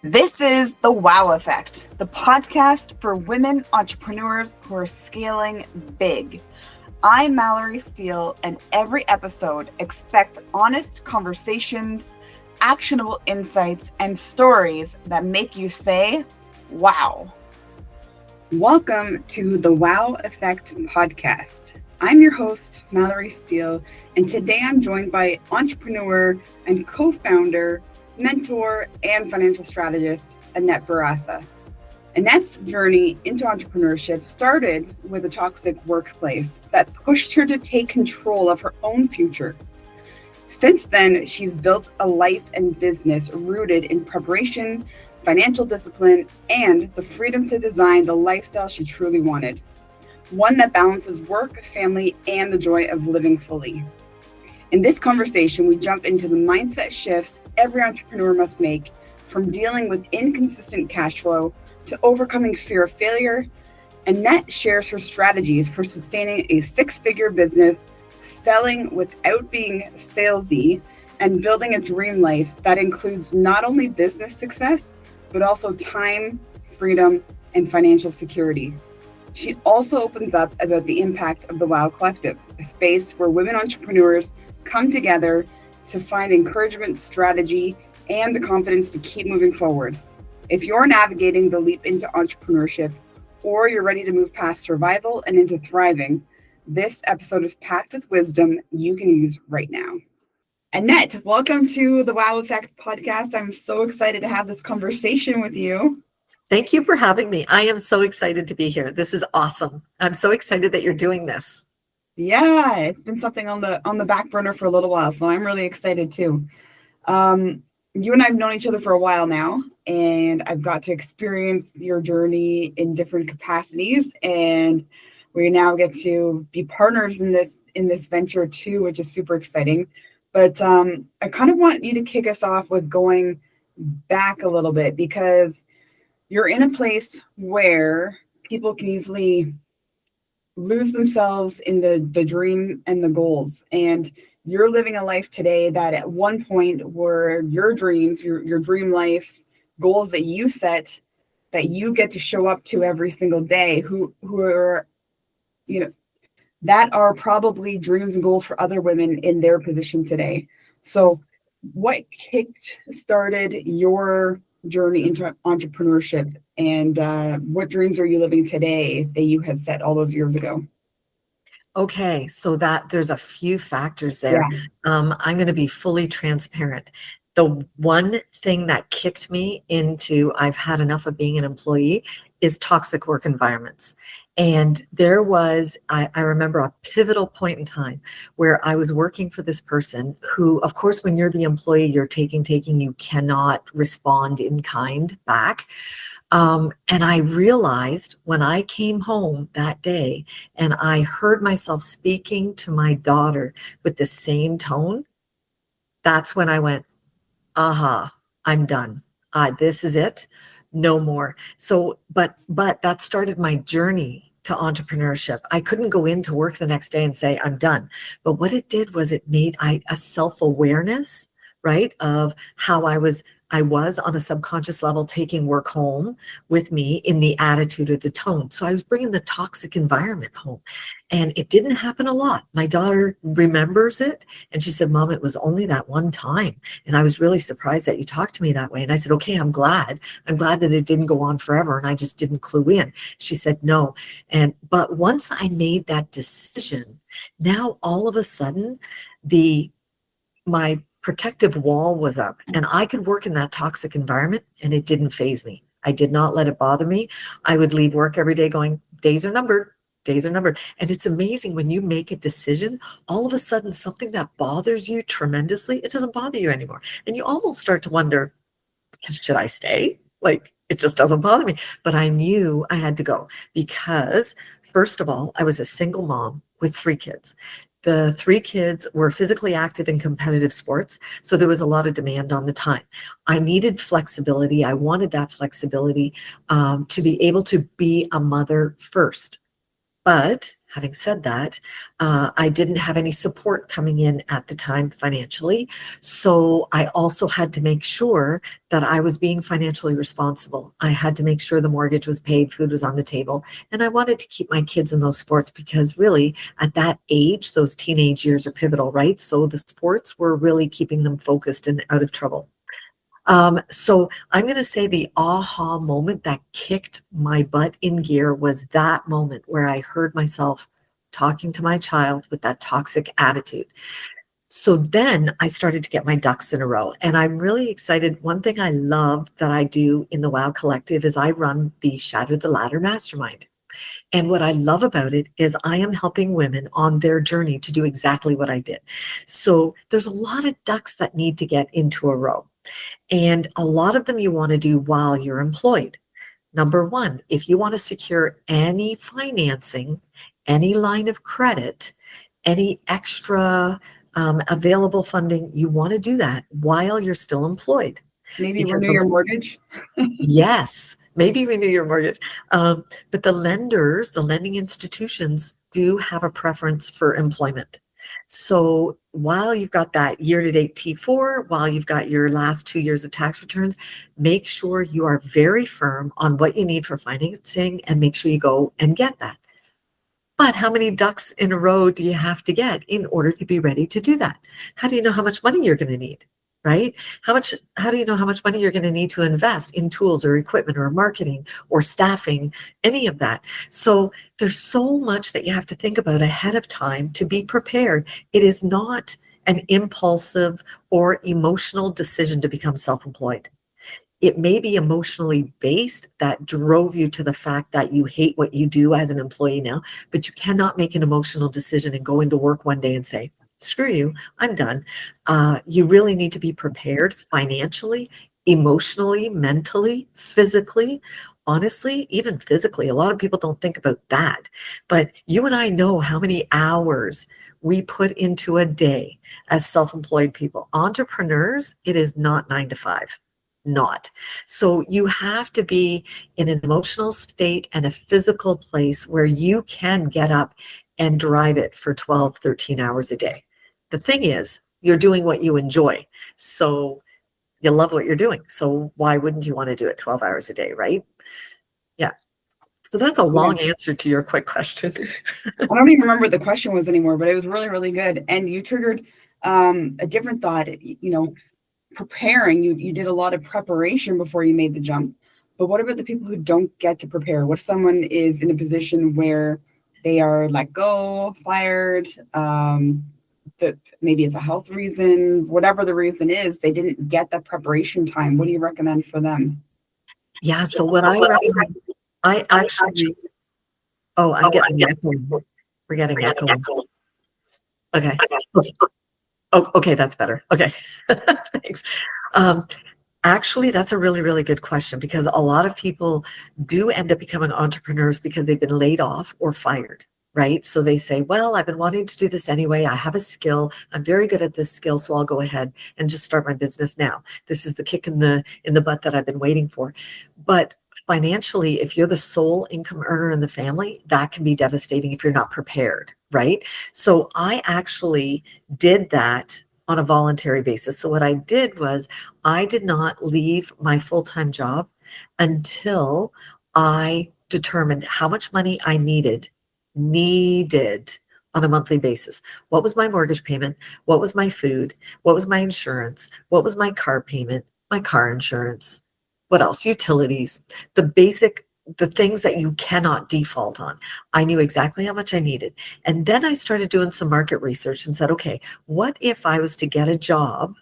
This is The Wow Effect, the podcast for women entrepreneurs who are scaling big. I'm Mallory Steele, and every episode expect honest conversations, actionable insights, and stories that make you say, wow. Welcome to the Wow Effect podcast. I'm your host, Mallory Steele, and today I'm joined by entrepreneur and co-founder, mentor, and financial strategist, Annette Bourassa. Annette's journey into entrepreneurship started with a toxic workplace that pushed her to take control of her own future. Since then, she's built a life and business rooted in preparation, financial discipline, and the freedom to design the lifestyle she truly wanted. One that balances work, family, and the joy of living fully. In this conversation, we jump into the mindset shifts every entrepreneur must make, from dealing with inconsistent cash flow to overcoming fear of failure. Annette shares her strategies for sustaining a six-figure business, selling without being salesy, and building a dream life that includes not only business success, but also time, freedom, and financial security. She also opens up about the impact of the WOW Collective, a space where women entrepreneurs come together to find encouragement, strategy, and the confidence to keep moving forward. If you're navigating the leap into entrepreneurship, or you're ready to move past survival and into thriving, this episode is packed with wisdom you can use right now. Annette, welcome to the WOW Effect podcast. I'm so excited to have this conversation with you. Thank you for having me. I am so excited to be here. This is awesome. I'm so excited that you're doing this. Yeah, it's been something on the back burner for a little while, so I'm really excited too. You and I have known each other for a while now, and I've got to experience your journey in different capacities, and we now get to be partners in this venture too, which is super exciting. But I kind of want you to kick us off with going back a little bit, because you're in a place where people can easily lose themselves in the dream and the goals. And you're living a life today that at one point were your dreams, your dream life, goals that you set, that you get to show up to every single day, who are, that are probably dreams and goals for other women in their position today. So what started your journey into entrepreneurship, and what dreams are you living today that you had set all those years ago? Okay, so that there's a few factors there. Yeah. I'm going to be fully transparent. The one thing that kicked me into I've had enough of being an employee is toxic work environments. And there was, I remember a pivotal point in time where I was working for this person who, of course, when you're the employee, you're taking, you cannot respond in kind back. And I realized when I came home that day and I heard myself speaking to my daughter with the same tone, that's when I went, aha, I'm done. This is it. No more. So, but that started my journey to entrepreneurship. I couldn't go into work the next day and say, I'm done. But what it did was it made a self-awareness, right, of how I was on a subconscious level taking work home with me in the attitude or the tone. So I was bringing the toxic environment home, and it didn't happen a lot. My daughter remembers it, and she said, Mom, it was only that one time. And I was really surprised that you talked to me that way. And I said, okay, I'm glad that it didn't go on forever and I just didn't clue in. She said, no. But once I made that decision, now all of a sudden my protective wall was up, and I could work in that toxic environment and it didn't faze me. I did not let it bother me. I would leave work every day going, days are numbered. And it's amazing when you make a decision, all of a sudden something that bothers you tremendously, it doesn't bother you anymore. And you almost start to wonder, should I stay? Like, it just doesn't bother me. But I knew I had to go because, first of all, I was a single mom with 3 kids. The 3 kids were physically active in competitive sports, so there was a lot of demand on the time. I needed flexibility. I wanted that flexibility to be able to be a mother first. But having said that, I didn't have any support coming in at the time financially. So I also had to make sure that I was being financially responsible. I had to make sure the mortgage was paid, food was on the table. And I wanted to keep my kids in those sports because really at that age, those teenage years are pivotal, right? So the sports were really keeping them focused and out of trouble. So I'm going to say the aha moment that kicked my butt in gear was that moment where I heard myself talking to my child with that toxic attitude. So then I started to get my ducks in a row, and I'm really excited. One thing I love that I do in the WOW Collective is I run the Shatter the Ladder Mastermind. And what I love about it is I am helping women on their journey to do exactly what I did. So there's a lot of ducks that need to get into a row. And a lot of them you want to do while you're employed. Number one, if you want to secure any financing, any line of credit, any extra available funding, you want to do that while you're still employed. Maybe renew your mortgage. Yes, maybe renew your mortgage. But the lenders, the lending institutions do have a preference for employment. So while you've got that year-to-date T4, while you've got your last 2 years of tax returns, make sure you are very firm on what you need for financing and make sure you go and get that. But how many ducks in a row do you have to get in order to be ready to do that? How do you know how much money you're going to need? Right? How do you know how much money you're going to need to invest in tools or equipment or marketing or staffing, any of that? So there's so much that you have to think about ahead of time to be prepared. It is not an impulsive or emotional decision to become self-employed. It may be emotionally based that drove you to the fact that you hate what you do as an employee now, but you cannot make an emotional decision and go into work one day and say, screw you, I'm done. You really need to be prepared financially, emotionally, mentally, physically, honestly, even physically. A lot of people don't think about that, but you and I know how many hours we put into a day as self-employed people. Entrepreneurs, it is not 9 to 5. Not. So you have to be in an emotional state and a physical place where you can get up and drive it for 12, 13 hours a day. The thing is, you're doing what you enjoy. So you love what you're doing. So why wouldn't you want to do it 12 hours a day, right? Yeah. So that's a long answer to your quick question. I don't even remember what the question was anymore, but it was really, really good. And you triggered a different thought, preparing. You did a lot of preparation before you made the jump. But what about the people who don't get to prepare? What if someone is in a position where they are let go, fired, that maybe it's a health reason, whatever the reason is, they didn't get that preparation time. What do you recommend for them? Yeah, so what I recommend, I actually, I'm getting the echo. We're getting echo. Okay. Oh, okay, that's better. Okay, thanks. Actually, that's a really, really good question because a lot of people do end up becoming entrepreneurs because they've been laid off or fired, right? So they say, well, I've been wanting to do this anyway. I have a skill. I'm very good at this skill, so I'll go ahead and just start my business now. This is the kick in the butt that I've been waiting for. But financially, if you're the sole income earner in the family, that can be devastating if you're not prepared, right? So I actually did that on a voluntary basis. So what I did was I did not leave my full-time job until I determined how much money I needed on a monthly basis. What was my mortgage payment? What was my food? What was my insurance? What was my car payment? My car insurance? What else? Utilities, the things that you cannot default on. I knew exactly how much I needed. And then I started doing some market research and said, okay, what if I was to get a job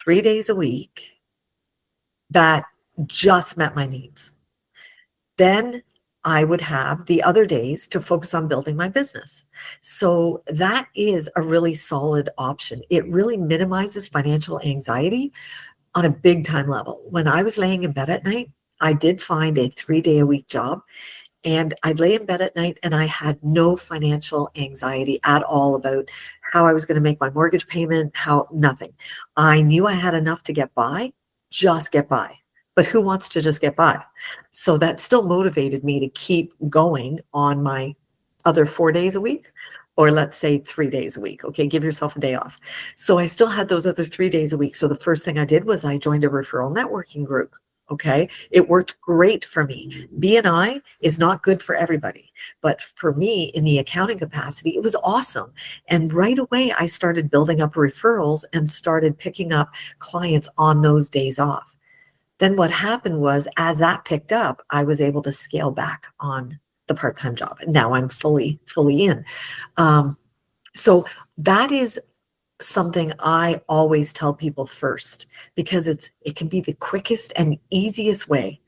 3 days a week that just met my needs? Then I would have the other days to focus on building my business. So that is a really solid option. It really minimizes financial anxiety on a big time level. When I was laying in bed at night, I did find a 3-day-a-week job, and I'd lay in bed at night and I had no financial anxiety at all about how I was going to make my mortgage payment, nothing. I knew I had enough to get by, just get by. but who wants to just get by? So that still motivated me to keep going on my other 4 days a week, or let's say 3 days a week. Okay, give yourself a day off. So I still had those other 3 days a week. So the first thing I did was I joined a referral networking group. Okay, it worked great for me. BNI is not good for everybody, but for me in the accounting capacity, it was awesome. And right away, I started building up referrals and started picking up clients on those days off. Then what happened was, as that picked up, I was able to scale back on the part-time job. Now I'm fully in. So that is something I always tell people first, because it can be the quickest and easiest way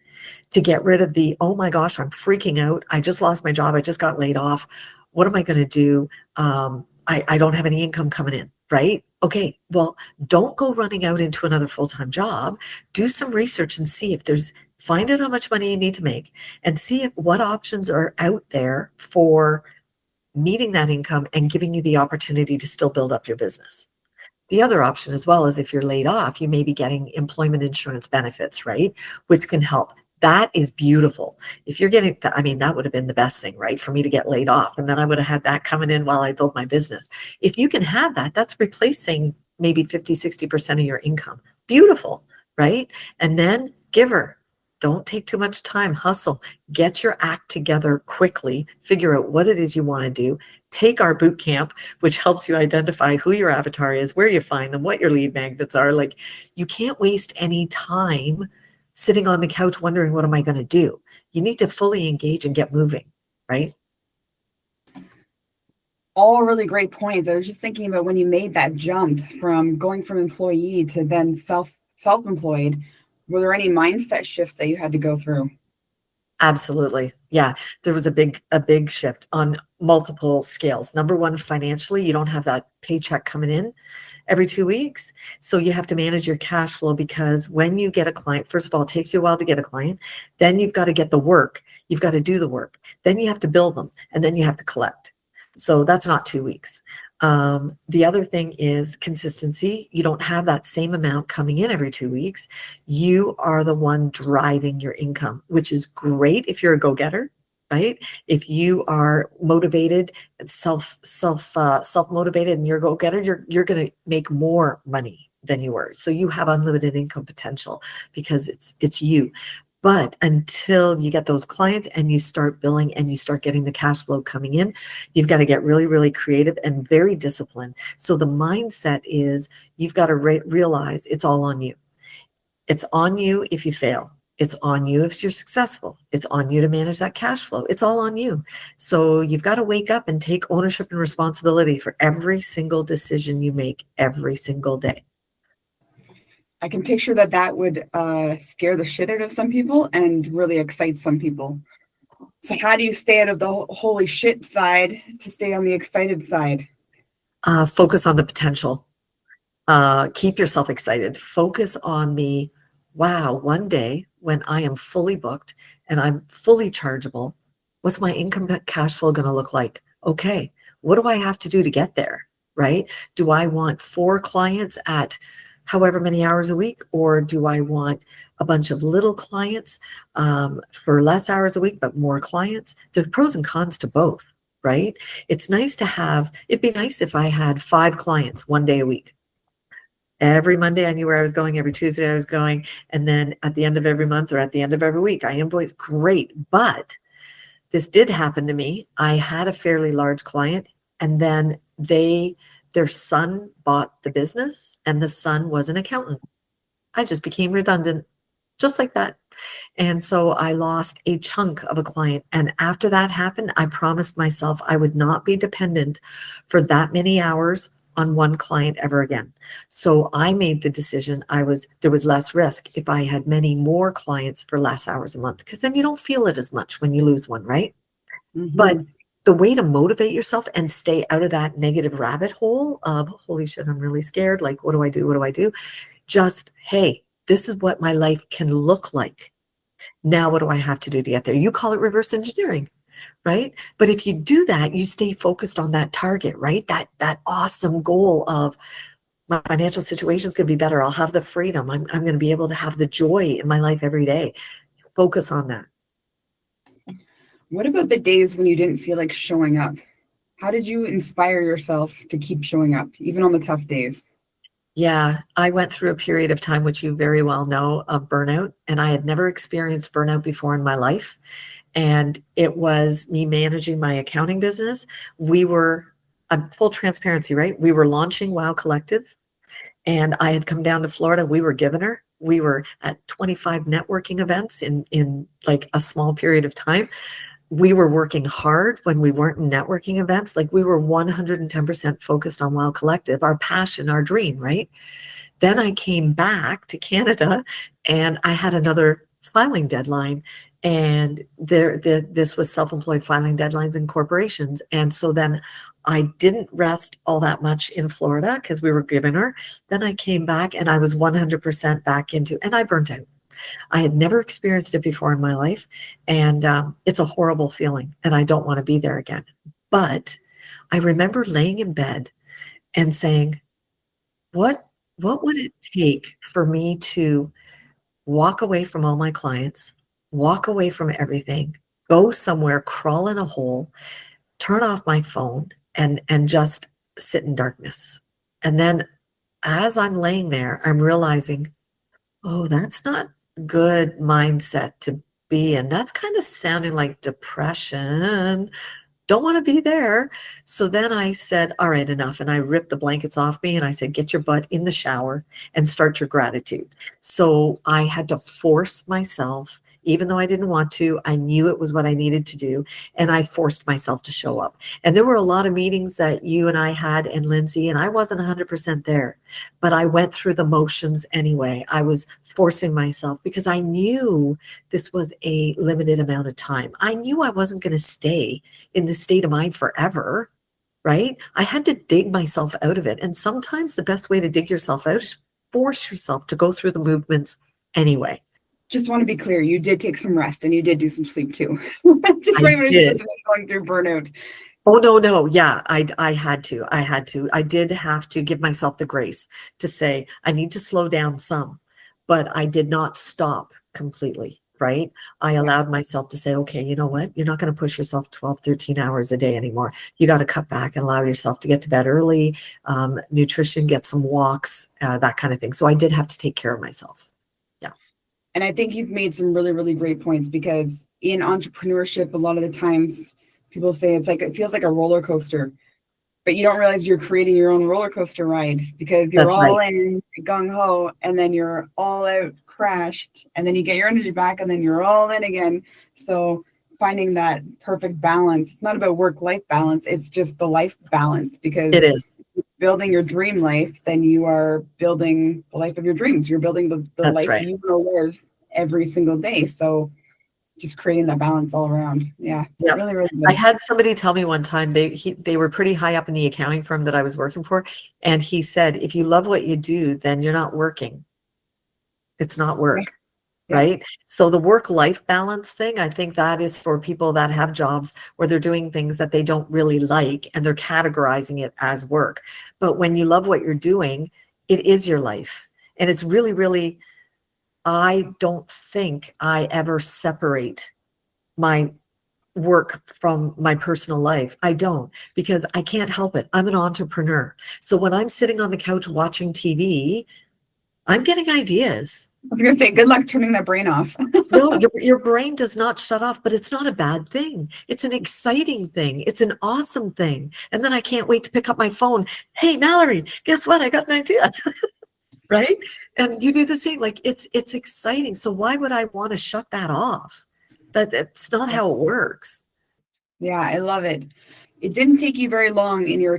to get rid of the, oh my gosh, I'm freaking out. I just lost my job. I just got laid off. What am I going to do? I don't have any income coming in, right? Okay, well, don't go running out into another full-time job. Do some research and see if find out how much money you need to make and see what options are out there for meeting that income and giving you the opportunity to still build up your business. The other option as well is if you're laid off, you may be getting employment insurance benefits, right? Which can help. That is beautiful. If you're getting, that would have been the best thing, right? For me to get laid off. And then I would have had that coming in while I build my business. If you can have that, that's replacing maybe 50, 60% of your income. Beautiful, right? And then give her. Don't take too much time. Hustle. Get your act together quickly. Figure out what it is you want to do. Take our boot camp, which helps you identify who your avatar is, where you find them, what your lead magnets are. Like, you can't waste any time sitting on the couch wondering, what am I going to do? You need to fully engage and get moving, right? All really great points. I was just thinking about when you made that jump from going from employee to then self-employed. Were there any mindset shifts that you had to go through? Absolutely. Yeah. There was a big shift on multiple scales. Number one, financially, you don't have that paycheck coming in every 2 weeks. So you have to manage your cash flow, because when you get a client, first of all, it takes you a while to get a client. Then you've got to get the work. You've got to do the work. Then you have to build them, and then you have to collect. So that's not 2 weeks. The other thing is consistency. You don't have that same amount coming in every 2 weeks. You are the one driving your income, which is great if you're a go-getter, right? If you are motivated and self-motivated and you're a go-getter, you're going to make more money than you were. So you have unlimited income potential because it's you. But until you get those clients and you start billing and you start getting the cash flow coming in, you've got to get really, really creative and very disciplined. So the mindset is, you've got to realize it's all on you. It's on you if you fail. It's on you if you're successful. It's on you to manage that cash flow. It's all on you. So you've got to wake up and take ownership and responsibility for every single decision you make every single day. I can picture that would scare the shit out of some people and really excite some people. So how do you stay out of the holy shit side to stay on the excited side? Focus on the potential. Keep yourself excited. Focus on the, wow, one day when I am fully booked and I'm fully chargeable, what's my income cash flow going to look like? Okay, what do I have to do to get there, right? Do I want 4 clients at however many hours a week, or do I want a bunch of little clients for less hours a week, but more clients? There's pros and cons to both, right? It's nice to have, it'd be nice if I had 5 clients 1 day a week. Every Monday I knew where I was going, every Tuesday I was going, and then at the end of every month or at the end of every week, I invoice. Great. But this did happen to me. I had a fairly large client, and then their son bought the business, and the son was an accountant. I just became redundant, just like that. And so I lost a chunk of a client. And after that happened, I promised myself I would not be dependent for that many hours on one client ever again. So I made the decision there was less risk if I had many more clients for less hours a month, because then you don't feel it as much when you lose one, right? Mm-hmm. But the way to motivate yourself and stay out of that negative rabbit hole of, holy shit, I'm really scared. Like, what do I do? What do I do? Just, hey, this is what my life can look like. Now, what do I have to do to get there? You call it reverse engineering, right? But if you do that, you stay focused on that target, right? That awesome goal of, My financial situation is going to be better. I'll have the freedom. I'm going to be able to have the joy in my life every day. Focus on that. What about the days when you didn't feel like showing up? How did you inspire yourself to keep showing up, even on the tough days? Yeah, I went through a period of time, which you very well know, of burnout, and I had never experienced burnout before in my life. And it was me managing my accounting business. We were, full transparency, right? We were launching Wow Collective, and I had come down to Florida. We were giving her. We were at 25 networking events in like a small period of time. We were working hard when we weren't in networking events. Like we were 110% focused on Wow Collective, our passion, our dream, right? Then I came back to Canada and I had another filing deadline. And this was self-employed filing deadlines in corporations. And so then I didn't rest all that much in Florida because we were giving her. Then I came back and I was 100% back into, and I burnt out. I had never experienced it before in my life. And it's a horrible feeling. And I don't want to be there again. But I remember laying in bed and saying, what would it take for me to walk away from all my clients, walk away from everything, go somewhere, crawl in a hole, turn off my phone, and just sit in darkness? And then as I'm laying there, I'm realizing, oh, that's not good mindset to be in. That's kind of sounding like depression. Don't want to be there. So then I said, all right, enough. And I ripped the blankets off me and I said, get your butt in the shower and start your gratitude. So I had to force myself, even though I didn't want to, I knew it was what I needed to do. And I forced myself to show up. And there were a lot of meetings that you and I had and Lindsay, and I wasn't 100% there, but I went through the motions anyway. I was forcing myself because I knew this was a limited amount of time. I knew I wasn't going to stay in this state of mind forever, right? I had to dig myself out of it. And sometimes the best way to dig yourself out is force yourself to go through the movements anyway. Just want to be clear, you did take some rest and you did do some sleep too. Just I for anyone who's did. listening going through burnout. Oh, no. Yeah, I had to. I did have to give myself the grace to say, I need to slow down some, but I did not stop completely, right? I allowed myself to say, okay, you know what? You're not going to push yourself 12, 13 hours a day anymore. You got to cut back and allow yourself to get to bed early, nutrition, get some walks, that kind of thing. So I did have to take care of myself. Yeah. And I think you've made some really, really great points because in entrepreneurship, a lot of the times people say it's like, it feels like a roller coaster, but you don't realize you're creating your own roller coaster ride because you're That's all right. in gung ho and then you're all out crashed and then you get your energy back and then you're all in again. So finding that perfect balance, it's not about work-life balance. It's just the life balance because It is. building your dream life, then you are building the life of your dreams. You're building the That's life right. you want to live every single day. So just creating that balance all around. Yeah. Yeah. Really, really I good. had somebody tell me one time they were pretty high up in the accounting firm that I was working for, and he said, if you love what you do, then you're not working. It's not work. Yeah. Right? So the work-life balance thing, I think that is for people that have jobs where they're doing things that they don't really like and they're categorizing it as work. But when you love what you're doing, it is your life. And it's really, really, I don't think I ever separate my work from my personal life. I don't, because I can't help it. I'm an entrepreneur. So when I'm sitting on the couch watching TV, I'm getting ideas. I was going to say, good luck turning that brain off. No, your brain does not shut off, but it's not a bad thing. It's an exciting thing. It's an awesome thing. And then I can't wait to pick up my phone. Hey, Mallory, guess what? I got an idea. Right? And you do the same. Like it's exciting. So why would I want to shut that off? That's not how it works. Yeah, I love it. It didn't take you very long in your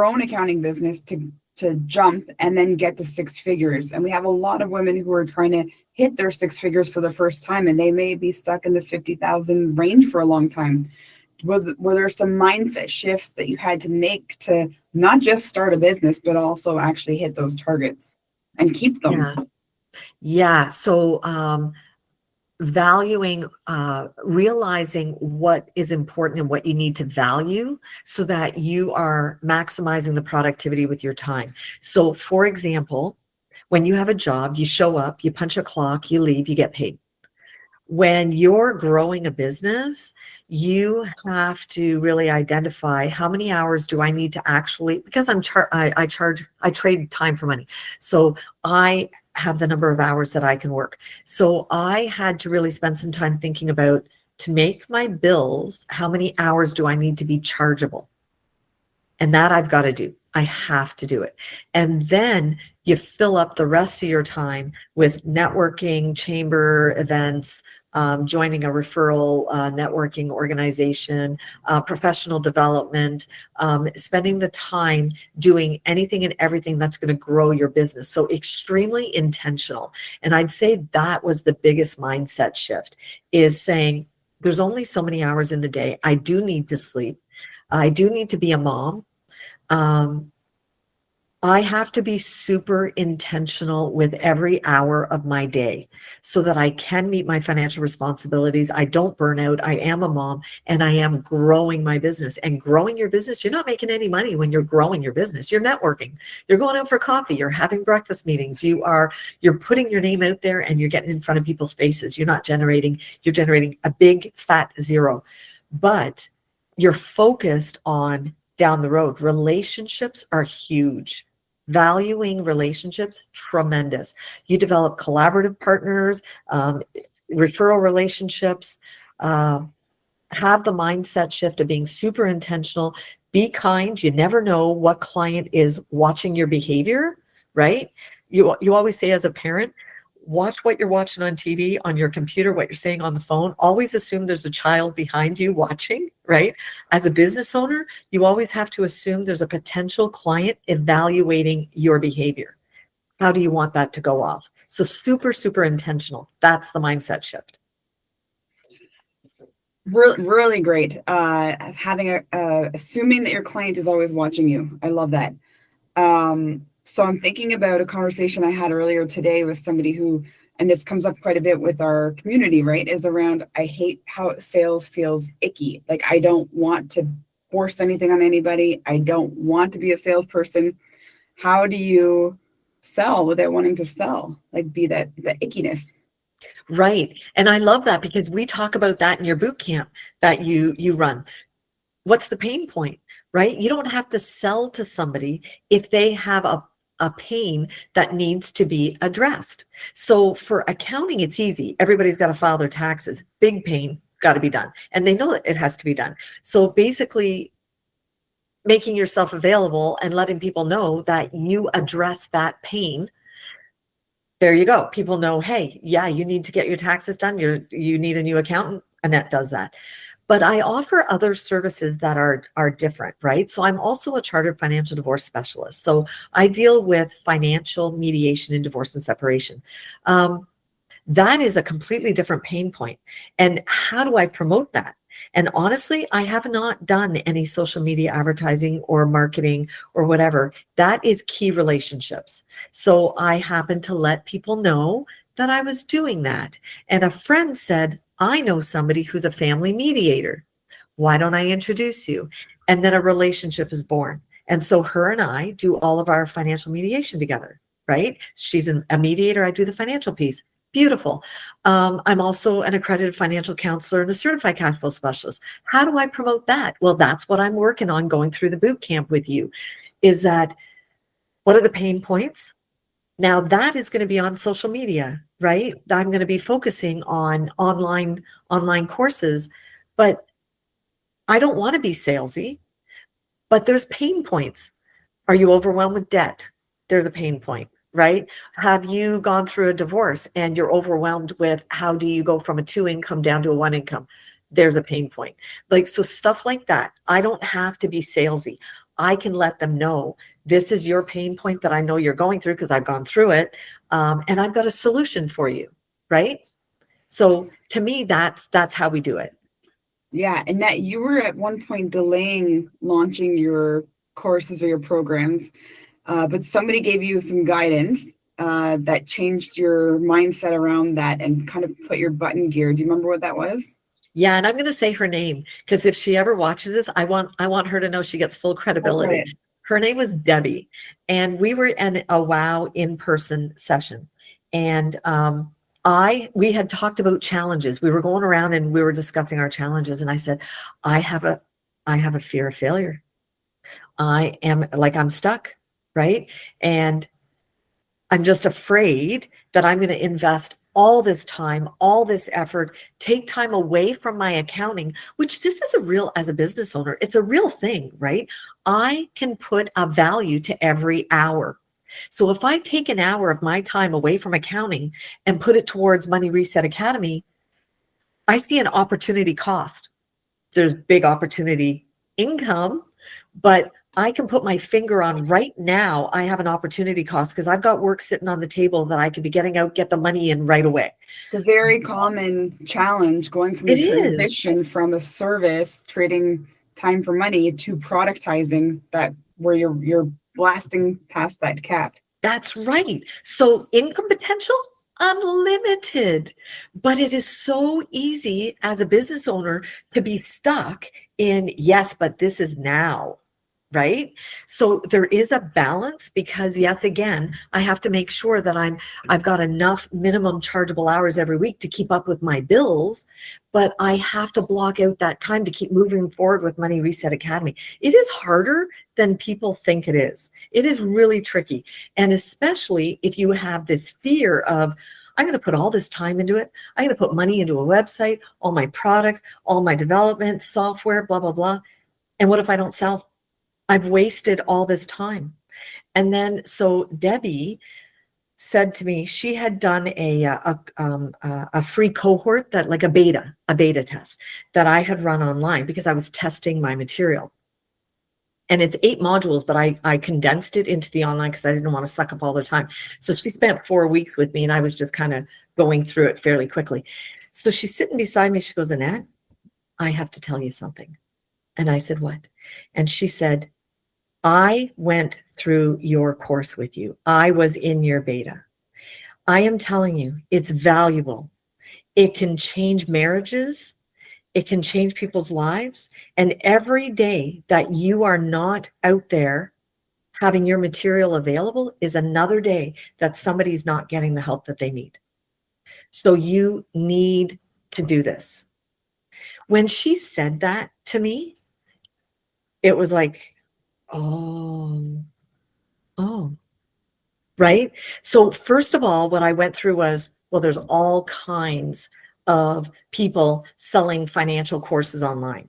own accounting business to jump and then get to six figures. And we have a lot of women who are trying to hit their six figures for the first time, and they may be stuck in the 50,000 range for a long time. Were there some mindset shifts that you had to make to not just start a business, but also actually hit those targets and keep them? Yeah. So valuing, realizing what is important and what you need to value so that you are maximizing the productivity with your time. So for example, when you have a job, you show up, you punch a clock, you leave, you get paid. When you're growing a business, you have to really identify how many hours do I need to actually, because I trade time for money. So I have the number of hours that I can work. So I had to really spend some time thinking about, to make my bills, how many hours do I need to be chargeable? And that I've got to do. I have to do it. And then you fill up the rest of your time with networking, chamber events, joining a referral networking organization, professional development, spending the time doing anything and everything that's going to grow your business. So extremely intentional. And I'd say that was the biggest mindset shift, is saying there's only so many hours in the day. I do need to sleep. I do need to be a mom. I have to be super intentional with every hour of my day so that I can meet my financial responsibilities. I don't burn out. I am a mom and I am growing my business. And growing your business, you're not making any money when you're growing your business. You're networking. You're going out for coffee. You're having breakfast meetings. You're putting your name out there and you're getting in front of people's faces. You're generating a big fat zero. But you're focused on down the road. Relationships are huge. Valuing relationships, tremendous. You develop collaborative partners, referral relationships, have the mindset shift of being super intentional. Be kind. You never know what client is watching your behavior, right? You always say, as a parent, watch what you're watching on TV, on your computer, what you're saying on the phone. Always assume there's a child behind you watching, right? As a business owner, you always have to assume there's a potential client evaluating your behavior. How do you want that to go off? So super, super intentional. That's the mindset shift. Really great. Assuming that your client is always watching you. I love that. So I'm thinking about a conversation I had earlier today with somebody who, and this comes up quite a bit with our community, right, is around, I hate how sales feels icky. Like, I don't want to force anything on anybody. I don't want to be a salesperson. How do you sell without wanting to sell? Like, be that ickiness. Right. And I love that, because we talk about that in your boot camp that you run. What's the pain point, right? You don't have to sell to somebody if they have a pain that needs to be addressed. So for accounting, it's easy. Everybody's got to file their taxes. Big pain, it's got to be done. And they know it has to be done. So basically, making yourself available and letting people know that you address that pain. There you go. People know, hey, yeah, you need to get your taxes done. You need a new accountant. Annette does that. But I offer other services that are different, right? So I'm also a chartered financial divorce specialist. So I deal with financial mediation in divorce and separation. That is a completely different pain point. And how do I promote that? And honestly, I have not done any social media advertising or marketing or whatever. That is key relationships. So I happened to let people know that I was doing that. And a friend said, I know somebody who's a family mediator. Why don't I introduce you? And then a relationship is born. And so her and I do all of our financial mediation together, right? She's a mediator. I do the financial piece. Beautiful. I'm also an accredited financial counselor and a certified cash flow specialist. How do I promote that? Well, that's what I'm working on going through the boot camp with you, is that what are the pain points? Now that is going to be on social media, right? I'm going to be focusing on online courses, but I don't want to be salesy, but there's pain points. Are you overwhelmed with debt? There's a pain point, right? Have you gone through a divorce and you're overwhelmed with how do you go from a 2 income down to a 1 income? There's a pain point. Like, so stuff like that. I don't have to be salesy. I can let them know this is your pain point that I know you're going through because I've gone through it. And I've got a solution for you, right? So to me, that's how we do it. Yeah. And that you were at one point delaying launching your courses or your programs, but somebody gave you some guidance that changed your mindset around that and kind of put your butt in gear? Do you remember what that was? Yeah, and I'm going to say her name because if she ever watches this, I want her to know she gets full Full credibility. credit. Her name was Debbie, and we were in a WOW in-person session, and we had talked about challenges. We were going around and we were discussing our challenges, and I said, I have a fear of failure. I'm stuck, right? And I'm just afraid that I'm going to invest all this time, all this effort, take time away from my accounting, which this is as a business owner, it's a real thing, right? I can put a value to every hour. So if I take an hour of my time away from accounting and put it towards Money Reset Academy, I see an opportunity cost. There's big opportunity income, but I can put my finger on right now. I have an opportunity cost because I've got work sitting on the table that I could be getting out, get the money in right away. It's a very common challenge going from It the is. transition from a service, trading time for money, to productizing that where you're blasting past that cap. That's right. So income potential, unlimited. But it is so easy as a business owner to be stuck in, yes, but this is now. Right. So there is a balance because yes, again, I have to make sure that I've got enough minimum chargeable hours every week to keep up with my bills, but I have to block out that time to keep moving forward with Money Reset Academy. It is harder than people think it is. It is really tricky. And especially if you have this fear of, I'm going to put all this time into it. I'm going to put money into a website, all my products, all my development, software, blah, blah, blah. And what if I don't sell? I've wasted all this time. And then, so Debbie said to me, she had done a free cohort, that like a beta test that I had run online because I was testing my material. And it's 8 modules, but I condensed it into the online because I didn't want to suck up all their time. So she spent 4 weeks with me and I was just kind of going through it fairly quickly. So she's sitting beside me. She goes, Annette, I have to tell you something. And I said, what? And she said, I went through your course with you. I was in your beta. I am telling you, it's valuable. It can change marriages. It can change people's lives. And every day that you are not out there having your material available is another day that somebody's not getting the help that they need. So you need to do this. When she said that to me, it was like, oh, right? So first of all, what I went through was, well, there's all kinds of people selling financial courses online.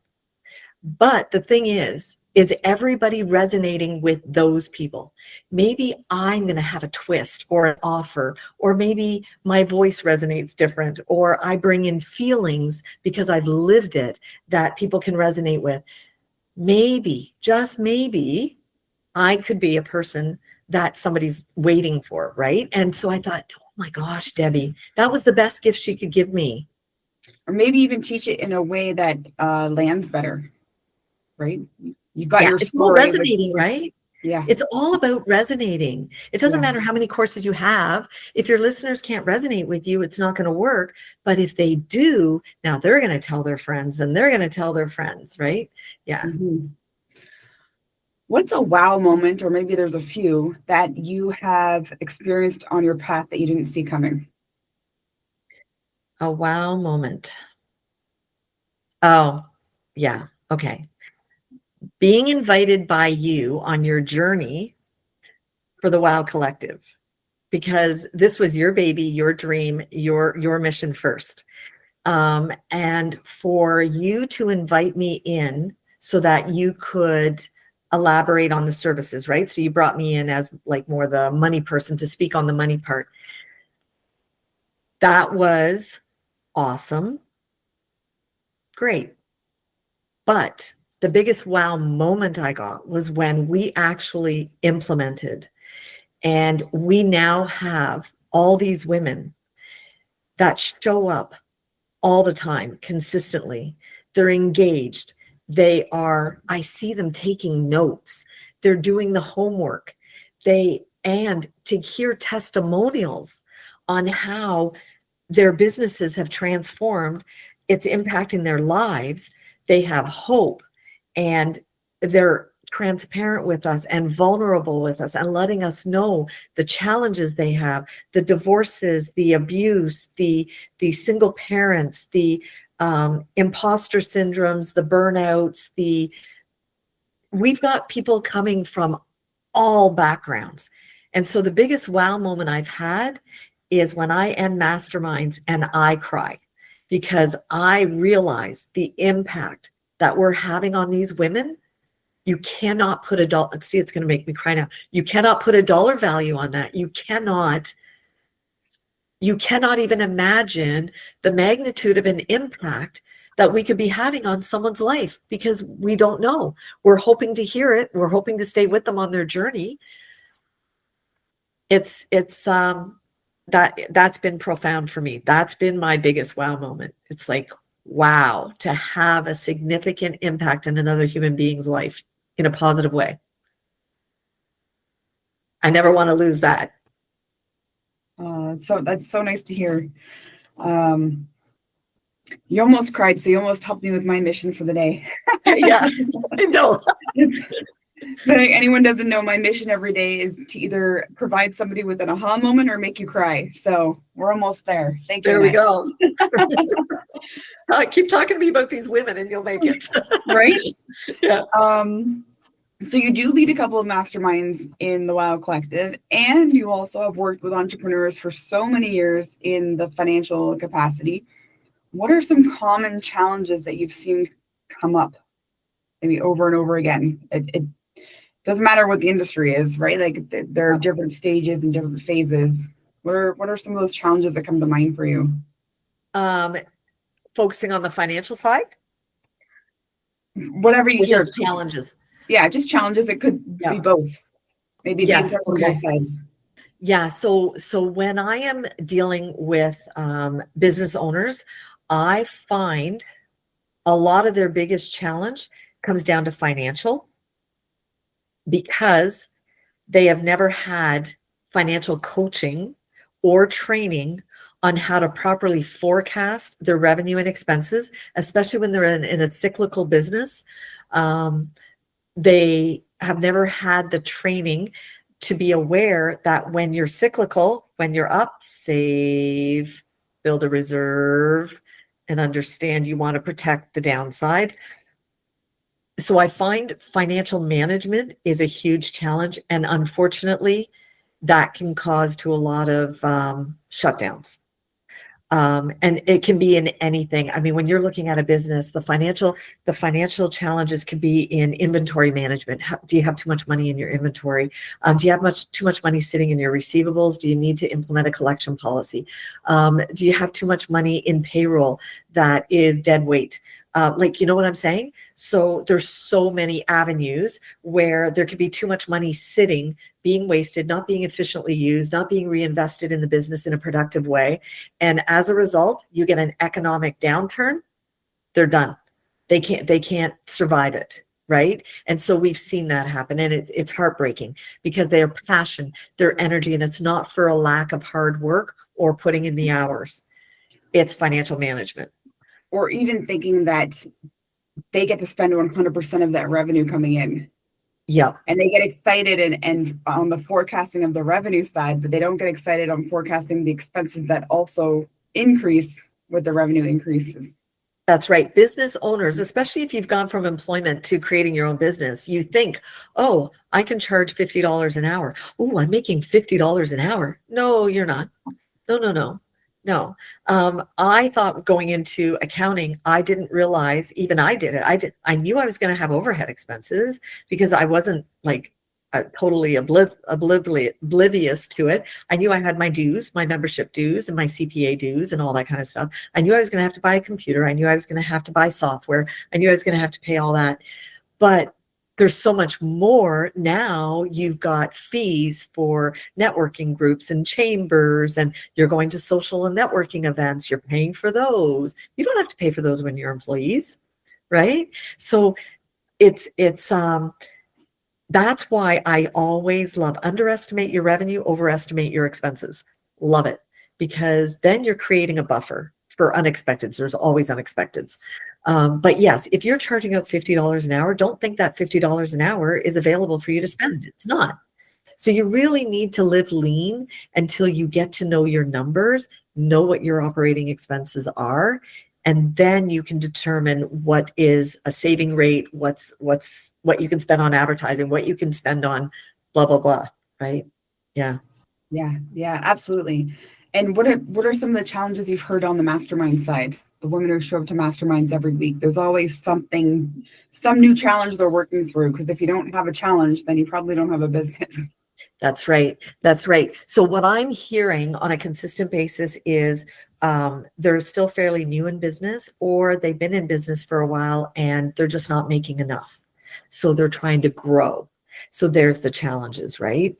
But the thing is everybody resonating with those people? Maybe I'm going to have a twist or an offer, or maybe my voice resonates different, or I bring in feelings because I've lived it that people can resonate with. Maybe, just maybe, I could be a person that somebody's waiting for, right? And so I thought, oh my gosh, Debbie, that was the best gift she could give me. Or maybe even teach it in a way that lands better, right? You've got Yeah, your it's all story, but resonating, right? yeah. It's all about resonating. It doesn't Yeah. matter how many courses you have. If your listeners can't resonate with you, it's not going to work. But if they do, now they're going to tell their friends and they're going to tell their friends, right? Yeah. Mm-hmm. What's a wow moment, or maybe there's a few, that you have experienced on your path that you didn't see coming? A wow moment. Oh, yeah. Okay. Being invited by you on your journey for the Wow Collective, because this was your baby, your dream, your mission first. And for you to invite me in so that you could elaborate on the services, right? So you brought me in as like more the money person to speak on the money part. That was awesome. Great. But the biggest wow moment I got was when we actually implemented, and we now have all these women that show up all the time, consistently. They're engaged. I see them taking notes. They're doing the homework. and to hear testimonials on how their businesses have transformed, it's impacting their lives. They have hope, and they're transparent with us and vulnerable with us and letting us know the challenges they have, the divorces, the abuse, the single parents, the imposter syndromes, the burnouts, we've got people coming from all backgrounds. And so the biggest wow moment I've had is when I end masterminds and I cry, because I realize the impact that we're having on these women. You cannot put a dollar, see, it's going to make me cry now. You cannot put a dollar value on that. You cannot even imagine the magnitude of an impact that we could be having on someone's life, because we don't know. We're hoping to hear it. We're hoping to stay with them on their journey. It's that's been profound for me. That's been my biggest wow moment. It's like, wow, to have a significant impact in another human being's life in a positive way. I never want to lose that. So that's so nice to hear. You almost cried, so you almost helped me with my mission for the day. Yeah, I know. If anyone doesn't know, my mission every day is to either provide somebody with an aha moment or make you cry. So we're almost there. Thank you. There we go. Keep talking to me about these women and you'll make it. Right? Yeah. So you do lead a couple of masterminds in the WOW Collective, and you also have worked with entrepreneurs for so many years in the financial capacity. What are some common challenges that you've seen come up maybe over and over again? It doesn't matter what the industry is, right? Like there are different stages and different phases. What are some of those challenges that come to mind for you? Focusing on the financial side? Whatever you hear. Challenges. Yeah, just challenges. It could be both. Maybe yes, on both sides. Yeah. So when I am dealing with business owners, I find a lot of their biggest challenge comes down to financial, because they have never had financial coaching or training on how to properly forecast their revenue and expenses, especially when they're in a cyclical business. They have never had the training to be aware that when you're cyclical, when you're up, save, build a reserve, and understand you want to protect the downside. So I find financial management is a huge challenge. And unfortunately, that can cause to a lot of shutdowns. And it can be in anything. I mean, when you're looking at a business, the financial challenges can be in inventory management. Do you have too much money in your inventory? Do you have too much money sitting in your receivables? Do you need to implement a collection policy? Do you have too much money in payroll that is dead weight? You know what I'm saying? So there's so many avenues where there could be too much money sitting, being wasted, not being efficiently used, not being reinvested in the business in a productive way. And as a result, you get an economic downturn. They're done. They can't survive it. Right. And so we've seen that happen, and it's heartbreaking, because their passion, their energy, and it's not for a lack of hard work or putting in the hours. It's financial management. Or even thinking that they get to spend 100% of that revenue coming in. Yeah. And they get excited and on the forecasting of the revenue side, but they don't get excited on forecasting the expenses that also increase with the revenue increases. That's right. Business owners, especially if you've gone from employment to creating your own business, you think, oh, I can charge $50 an hour. Oh, I'm making $50 an hour. No, you're not. No. I thought going into accounting, I didn't realize, even I did it. I knew I was going to have overhead expenses, because I wasn't totally oblivious to it. I knew I had my dues, my membership dues and my CPA dues and all that kind of stuff. I knew I was going to have to buy a computer. I knew I was going to have to buy software. I knew I was going to have to pay all that. But there's so much more now. You've got fees for networking groups and chambers, and you're going to social and networking events. You're paying for those. You don't have to pay for those when you're employees, right? So it's That's why I always love underestimate your revenue, overestimate your expenses. Love it. Because then you're creating a buffer for unexpecteds. There's always unexpecteds. But yes, if you're charging out $50 an hour, don't think that $50 an hour is available for you to spend. It's not. So you really need to live lean until you get to know your numbers, know what your operating expenses are, and then you can determine what is a saving rate, what you can spend on advertising, what you can spend on blah blah blah, right? Yeah. Yeah, absolutely. And what are some of the challenges you've heard on the mastermind side? The women who show up to masterminds every week, there's always something, some new challenge they're working through. Because if you don't have a challenge, then you probably don't have a business. That's right. That's right. So what I'm hearing on a consistent basis is they're still fairly new in business, or they've been in business for a while and they're just not making enough. So they're trying to grow. So there's the challenges, right?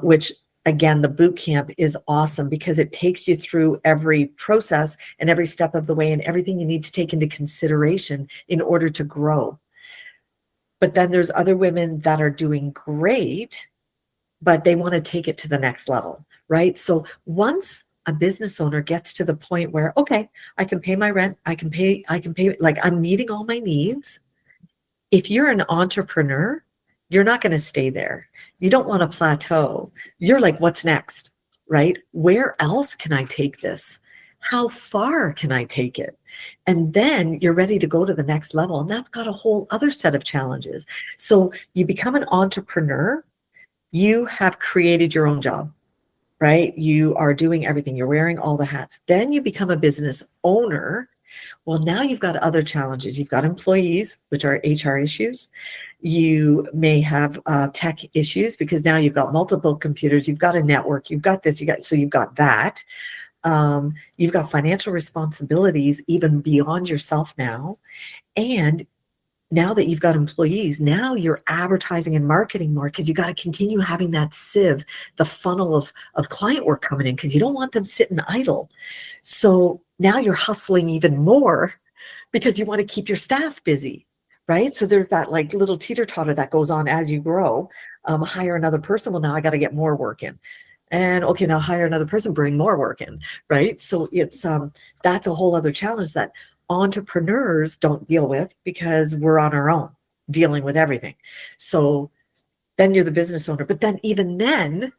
Which again, the boot camp is awesome because it takes you through every process and every step of the way and everything you need to take into consideration in order to grow. But then there's other women that are doing great, but they want to take it to the next level, right? So once a business owner gets to the point where, okay, I can pay my rent, I can pay, like I'm meeting all my needs. If you're an entrepreneur, you're not going to stay there. You don't want to plateau. You're like, what's next, right? Where else can I take this? How far can I take it? And then you're ready to go to the next level. And that's got a whole other set of challenges. So you become an entrepreneur, you have created your own job, right? You are doing everything. You're wearing all the hats. Then you become a business owner. Well, now you've got other challenges. You've got employees, which are HR issues. You may have tech issues because now you've got multiple computers. You've got a network. You've got this. You've got that. You've got financial responsibilities even beyond yourself now. And now that you've got employees, now you're advertising and marketing more because you got to continue having that sieve, the funnel of client work coming in because you don't want them sitting idle. So now you're hustling even more because you want to keep your staff busy, right? So there's that like little teeter-totter that goes on as you grow. Hire another person. Well, now I got to get more work in. And okay, now hire another person, bring more work in, right? So it's that's a whole other challenge that entrepreneurs don't deal with because we're on our own dealing with everything. So then you're the business owner. But then even then,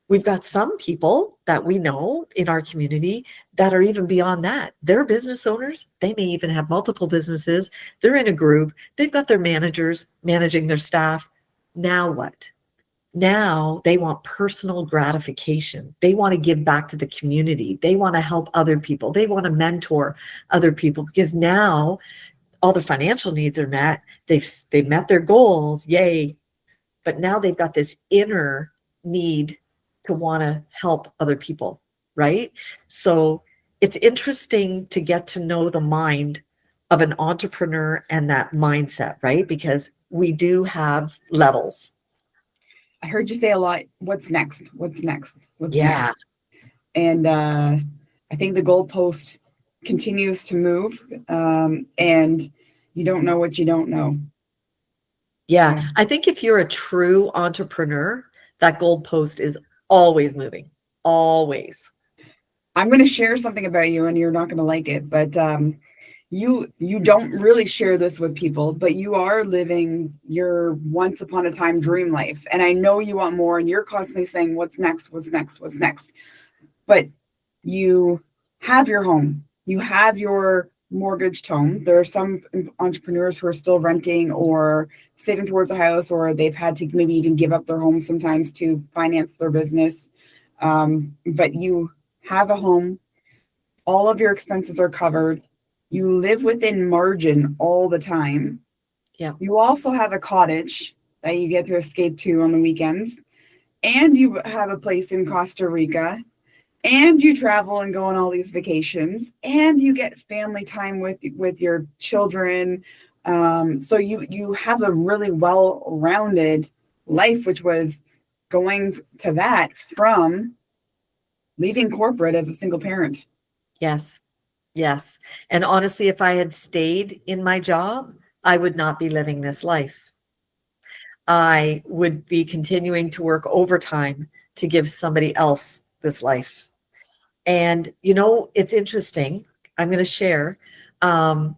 we've got some people that we know in our community that are even beyond that. They're business owners. They may even have multiple businesses. They're in a group. They've got their managers managing their staff. Now what? Now they want personal gratification. They want to give back to the community. They want to help other people. They want to mentor other people because now all their financial needs are met. They've met their goals. Yay. But now they've got this inner need to want to help other people, right? So it's interesting to get to know the mind of an entrepreneur and that mindset, right? Because we do have levels. I heard you say a lot, what's next? What's next? What's Yeah. next? And I think the goalpost continues to move, and you don't know what you don't know. Yeah. I think if you're a true entrepreneur, that goalpost is always moving, always. I'm going to share something about you, and you're not going to like it, but you don't really share this with people, but you are living your once upon a time dream life. And I know you want more, and you're constantly saying, what's next? What's next? What's next? But you have your home, you have your mortgaged home. There are some entrepreneurs who are still renting or saving towards a house, or they've had to maybe even give up their home sometimes to finance their business. But you have a home, all of your expenses are covered. You live within margin all the time. Yeah. You also have a cottage that you get to escape to on the weekends. And you have a place in Costa Rica. And you travel and go on all these vacations. And you get family time with your children. So you have a really well-rounded life, which was going to that from leaving corporate as a single parent. Yes. Yes. And honestly, if I had stayed in my job, I would not be living this life. I would be continuing to work overtime to give somebody else this life. And, it's interesting. I'm going to share, um,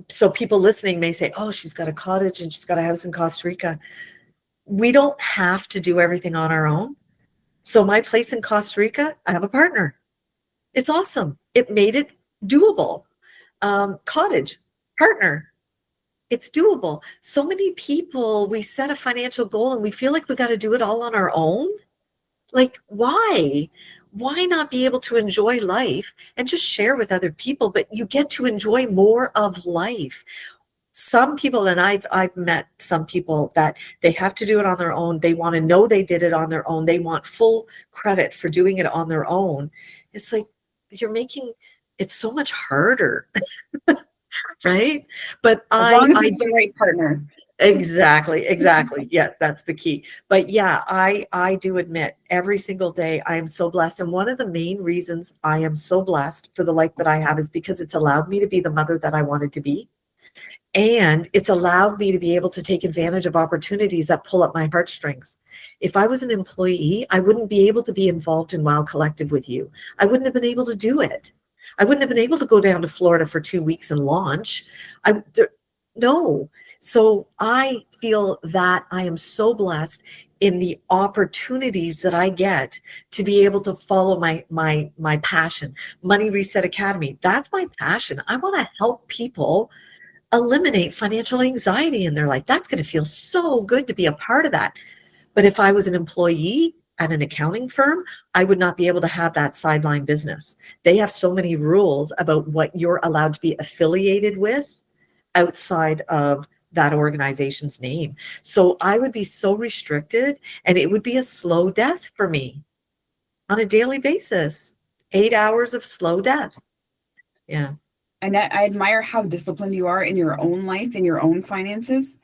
so people listening may say, oh, she's got a cottage and she's got a house in Costa Rica. We don't have to do everything on our own. So my place in Costa Rica, I have a partner. It's awesome. It made it doable. Cottage, partner, it's doable. So many people, we set a financial goal and we feel like we got to do it all on our own. Like, why? Why not be able to enjoy life and just share with other people, but you get to enjoy more of life. Some people, and I've met some people that they have to do it on their own. They want to know they did it on their own. They want full credit for doing it on their own. It's like you're making it so much harder, right? But As long as I it's the right partner. Exactly. Yes, that's the key. But yeah, I do admit every single day I am so blessed. And one of the main reasons I am so blessed for the life that I have is because it's allowed me to be the mother that I wanted to be. And it's allowed me to be able to take advantage of opportunities that pull up my heartstrings. If I was an employee, I wouldn't be able to be involved in Wild Collective with you. I wouldn't have been able to do it. I wouldn't have been able to go down to Florida for 2 weeks and launch. No. So I feel that I am so blessed in the opportunities that I get to be able to follow my passion. Money Reset Academy, that's my passion. I want to help people eliminate financial anxiety in their life. That's going to feel so good to be a part of that. But if I was an employee at an accounting firm, I would not be able to have that sideline business. They have so many rules about what you're allowed to be affiliated with outside of that organization's name. So I would be so restricted, and it would be a slow death for me on a daily basis. 8 hours of slow death. Yeah. Annette, I admire how disciplined you are in your own life, in your own finances.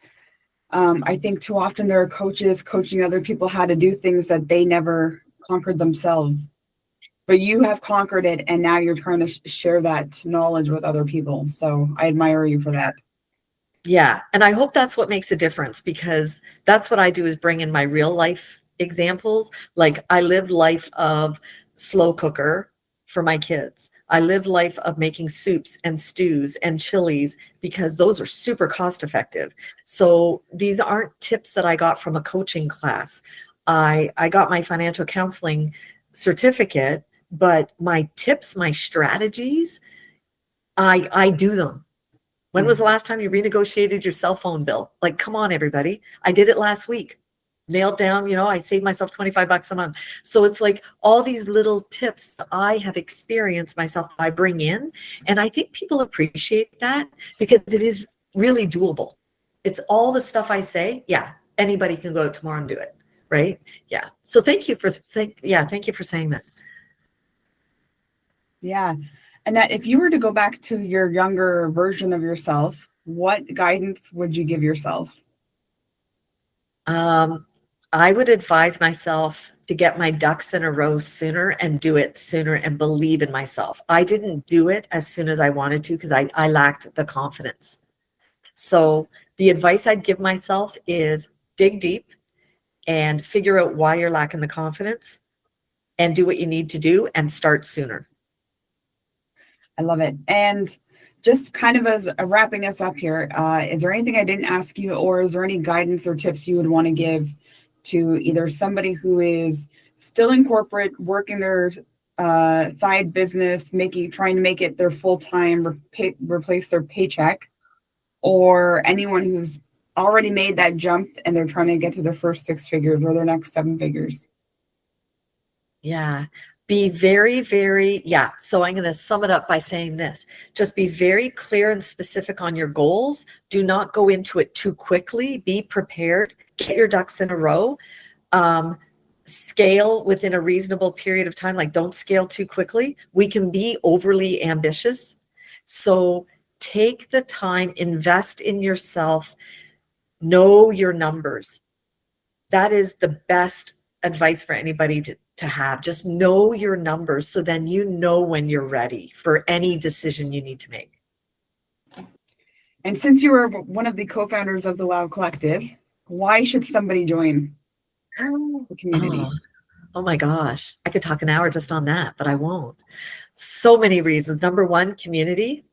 I think too often there are coaches coaching other people how to do things that they never conquered themselves. But you have conquered it, and now you're trying to share that knowledge with other people. So I admire you for that. Yeah. And I hope that's what makes a difference, because that's what I do, is bring in my real life examples. Like, I live life of slow cooker for my kids. I live life of making soups and stews and chilies, because those are super cost effective. So these aren't tips that I got from a coaching class. I got my financial counseling certificate, but my tips, my strategies, I do them. When was the last time you renegotiated your cell phone bill? Like, come on, everybody. I did it last week. Nailed down, I saved myself $25 a month. So it's like all these little tips that I have experienced myself, I bring in. And I think people appreciate that, because it is really doable. It's all the stuff I say. Yeah, anybody can go out tomorrow and do it. Right? Yeah. So thank you for saying that. Yeah. Annette, if you were to go back to your younger version of yourself, what guidance would you give yourself? I would advise myself to get my ducks in a row sooner and do it sooner and believe in myself. I didn't do it as soon as I wanted to, because I lacked the confidence. So the advice I'd give myself is dig deep and figure out why you're lacking the confidence, and do what you need to do and start sooner. I love it. And just kind of as wrapping us up here, is there anything I didn't ask you, or is there any guidance or tips you would want to give to either somebody who is still in corporate, working their side business, trying to make it their full-time, replace their paycheck, or anyone who's already made that jump and they're trying to get to their first 6 figures or their next 7 figures? Yeah. Be very, very, yeah. So I'm going to sum it up by saying this. Just be very clear and specific on your goals. Do not go into it too quickly. Be prepared. Get your ducks in a row. Scale within a reasonable period of time. Like, don't scale too quickly. We can be overly ambitious. So take the time, invest in yourself, know your numbers. That is the best advice for anybody to have. Just know your numbers, so then you know when you're ready for any decision you need to make. And since you were one of the co-founders of the WOW Collective, why should somebody join the community? Oh my gosh, I could talk an hour just on that, but I won't. So many reasons. Number one, community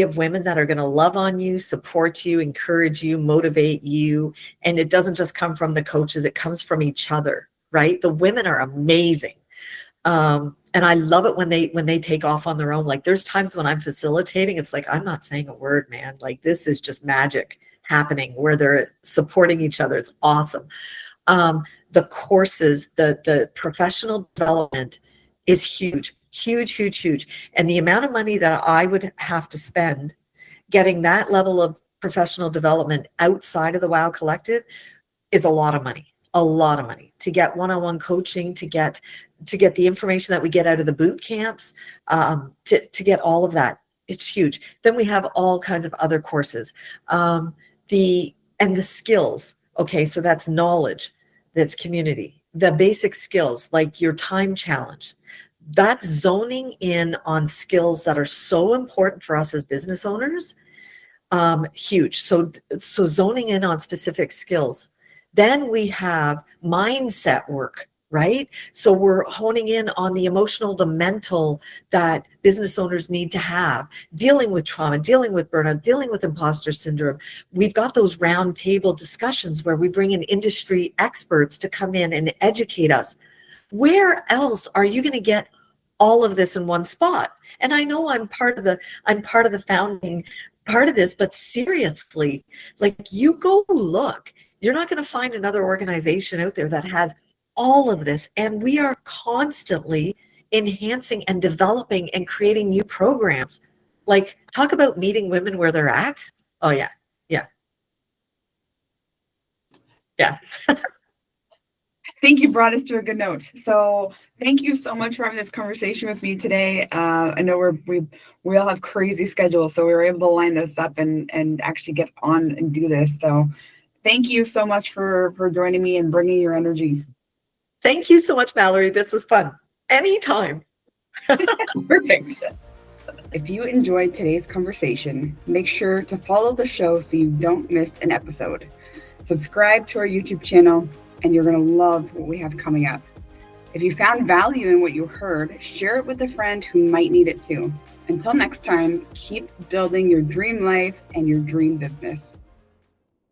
of women that are going to love on you, support you, encourage you, motivate you. And it doesn't just come from the coaches, it comes from each other, right? The women are amazing. And I love it when they take off on their own. Like there's times when I'm facilitating, it's like, I'm not saying a word, man. Like this is just magic happening where they're supporting each other. It's awesome. The courses, the professional development is huge, huge, huge, huge. And the amount of money that I would have to spend getting that level of professional development outside of the WOW Collective is a lot of money to get one-on-one coaching, to get the information that we get out of the boot camps, to get all of that. It's huge. Then we have all kinds of other courses, the skills. Okay, so that's knowledge, that's community, the basic skills like your time challenge. That's zoning in on skills that are so important for us as business owners. Huge. So zoning in on specific skills. Then we have mindset work, right? So we're honing in on the emotional, the mental that business owners need to have, dealing with trauma, dealing with burnout, dealing with imposter syndrome. We've got those round table discussions where we bring in industry experts to come in and educate us. Where else are you going to get all of this in one spot? And I know I'm part of the founding part of this, but seriously, like you go look, you're not going to find another organization out there that has all of this. And we are constantly enhancing and developing and creating new programs. Like talk about meeting women where they're at. Oh yeah. Yeah. Yeah. I think you brought us to a good note. So thank you so much for having this conversation with me today. I know we all have crazy schedules, so we were able to line this up and actually get on and do this. So thank you so much for joining me and bringing your energy. Thank you so much, Mallory. This was fun. Anytime. Perfect. If you enjoyed today's conversation, make sure to follow the show so you don't miss an episode. Subscribe to our YouTube channel, and you're going to love what we have coming up. If you found value in what you heard, share it with a friend who might need it too. Until next time, keep building your dream life and your dream business.